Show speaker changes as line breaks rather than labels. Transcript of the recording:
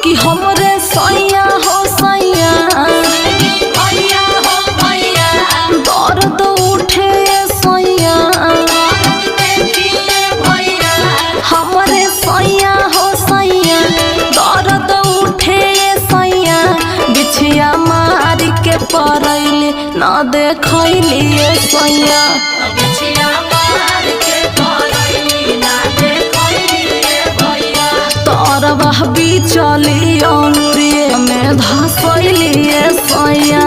कि हमरे सैया हो सैया दर्द उठे सैया हमरे सैया हो सैया दर्द उठे सैया बिछिया मार के परैली ना देखैली सैया तरबह बिचली अंगुरिये में धसैली सैया।